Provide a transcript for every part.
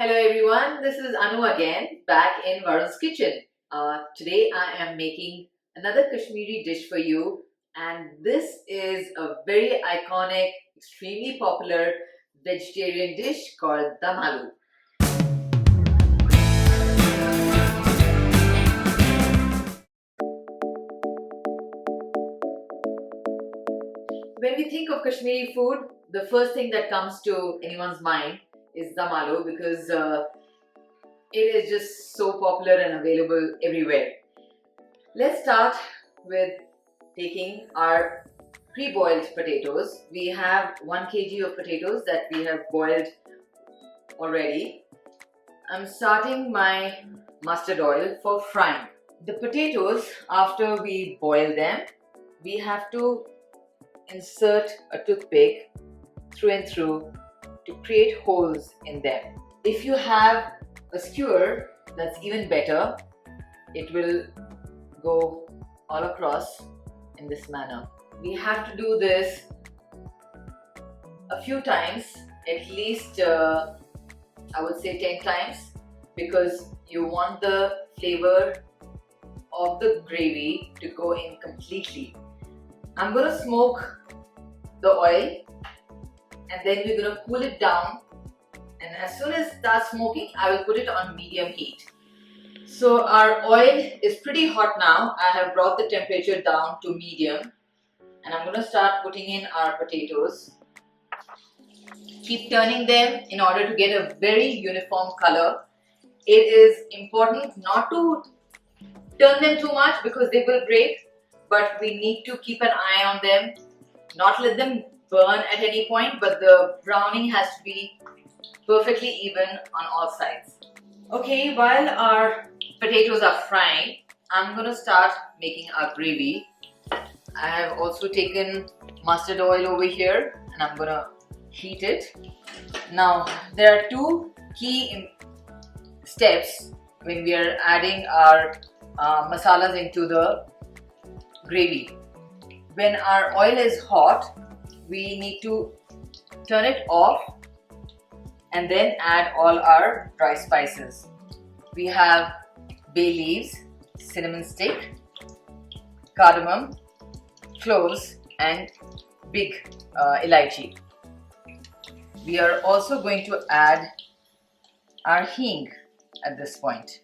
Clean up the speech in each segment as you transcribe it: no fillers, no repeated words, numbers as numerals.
Hello everyone, this is Anu again, back in Varun's kitchen. Today I am making another Kashmiri dish for you, and this is a very iconic, extremely popular vegetarian dish called Dum Aloo. When we think of Kashmiri food, the first thing that comes to anyone's mind is Dum Aloo because it is just so popular and available everywhere. Let's start with taking our pre-boiled potatoes. We have 1 kg of potatoes that we have boiled already. I'm starting my mustard oil for frying. The potatoes, after we boil them, we have to insert a toothpick through and through to create holes in them. If you have a skewer, that's even better. It will go all across in this manner. We have to do this a few times, at least I would say 10 times, because you want the flavor of the gravy to go in completely. I'm going to smoke the oil and then we're going to cool it down, and as soon as it starts smoking, I will put it on medium heat. So our oil is pretty hot now. I have brought the temperature down to medium and I'm going to start putting in our potatoes. Keep turning them in order to get a very uniform color. It is important not to turn them too much because they will break, but we need to keep an eye on them, not let them burn at any point, but the browning has to be perfectly even on all sides. Okay, while our potatoes are frying, I'm going to start making our gravy. I have also taken mustard oil over here and I'm going to heat it. Now, there are two key steps when we are adding our masalas into the gravy. When our oil is hot, we need to turn it off and then add all our dry spices. We have bay leaves, cinnamon stick, cardamom, cloves and big elaichi. We are also going to add our hing at this point.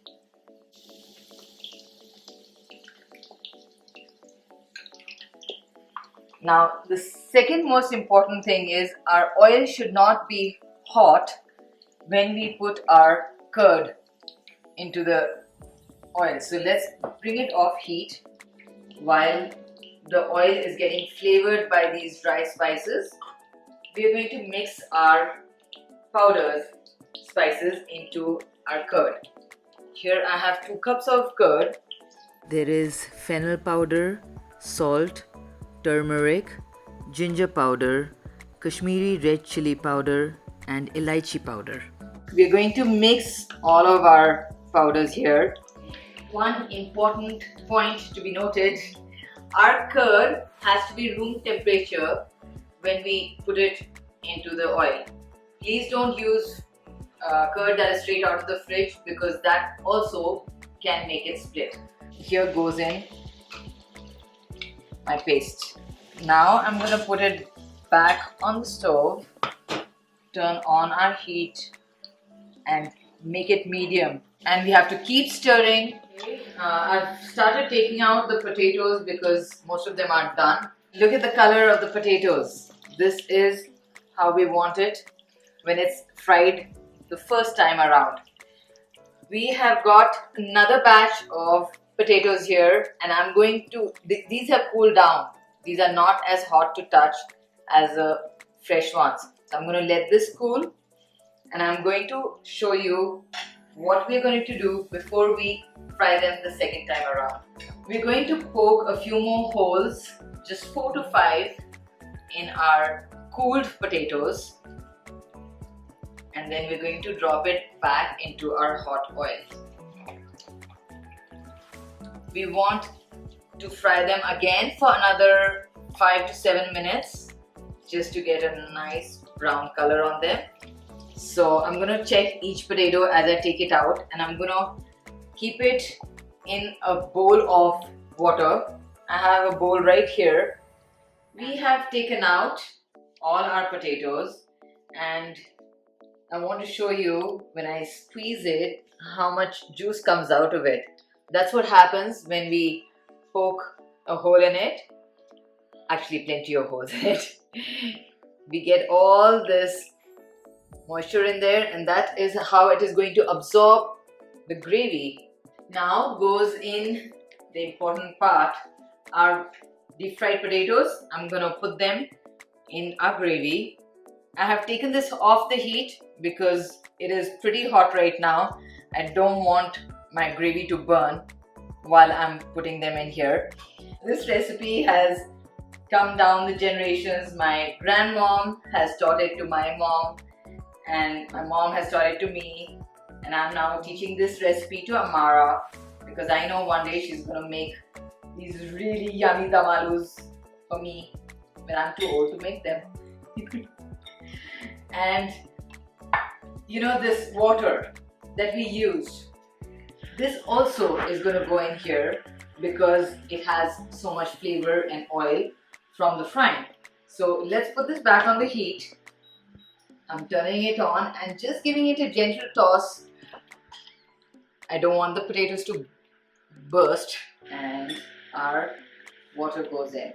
Now, the second most important thing is our oil should not be hot when we put our curd into the oil. So let's bring it off heat while the oil is getting flavored by these dry spices. We are going to mix our powdered spices into our curd. Here I have 2 cups of curd. There is fennel powder, salt, turmeric, ginger powder, Kashmiri red chili powder and elaichi powder. We are going to mix all of our powders here. One important point to be noted, our curd has to be room temperature when we put it into the oil. Please don't use curd that is straight out of the fridge because that also can make it split. Here goes in my paste. Now I'm going to put it back on the stove, turn on our heat and make it medium, and we have to keep stirring. I've started taking out the potatoes because most of them are done. Look at the color of the potatoes. This is how we want it when it's fried the first time around. We have got another batch of potatoes here and I'm going to, these have cooled down. These are not as hot to touch as the fresh ones. So I'm going to let this cool and I'm going to show you what we're going to do before we fry them the second time around. We're going to poke a few more holes, just 4 to 5, in our cooled potatoes, and then we're going to drop it back into our hot oil. We want to fry them again for another 5 to 7 minutes just to get a nice brown color on them. So I'm gonna check each potato as I take it out, and I'm gonna keep it in a bowl of water. I have a bowl right here. We have taken out all our potatoes, and I want to show you when I squeeze it how much juice comes out of it. That's what happens when we poke a hole in it. Actually, plenty of holes in it. We get all this moisture in there, and that is how it is going to absorb the gravy. Now goes in the important part, our deep fried potatoes. I'm gonna put them in our gravy. I have taken this off the heat because it is pretty hot right now. I don't want my gravy to burn while I'm putting them in here. This recipe has come down the generations. My grandmom has taught it to my mom, and my mom has taught it to me, and I'm now teaching this recipe to Amara because I know one day she's gonna make these really yummy dum aloos for me when I'm too old to make them. And you know, this water that we used, this also is going to go in here because it has so much flavor and oil from the frying. So let's put this back on the heat. I'm turning it on and just giving it a gentle toss. I don't want the potatoes to burst, and our water goes in.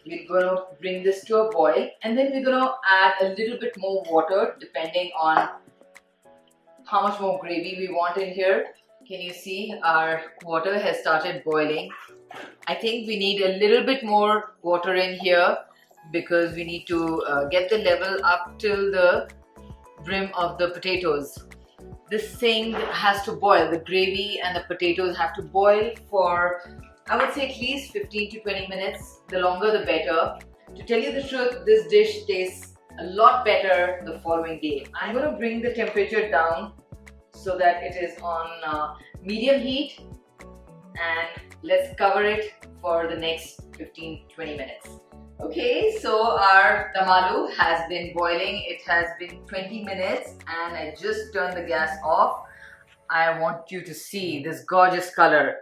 We're going to bring this to a boil, and then we're going to add a little bit more water depending on how much more gravy we want in here. Can you see our water has started boiling? I think we need a little bit more water in here because we need to get the level up till the brim of the potatoes. This thing has to boil. The gravy and the potatoes have to boil for, I would say, at least 15 to 20 minutes. The longer the better. To tell you the truth, this dish tastes a lot better the following day. I'm going to bring the temperature down so that it is on medium heat, and let's cover it for the next 15-20 minutes. Okay, so our dum aloo has been boiling. It has been 20 minutes and I just turned the gas off. I want you to see this gorgeous color.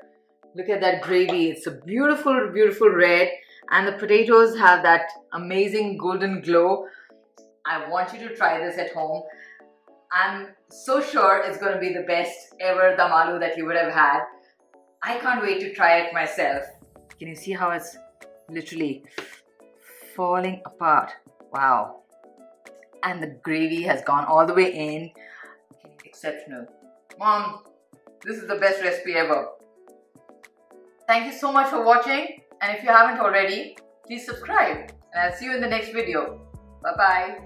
Look at that gravy. It's a beautiful, beautiful red, and the potatoes have that amazing golden glow. I want you to try this at home. I'm so sure it's going to be the best ever dum aloo that you would have had. I can't wait to try it myself. Can you see how it's literally falling apart? Wow. And the gravy has gone all the way in. Exceptional. Mom, this is the best recipe ever. Thank you so much for watching, and if you haven't already, please subscribe, and I'll see you in the next video. Bye bye.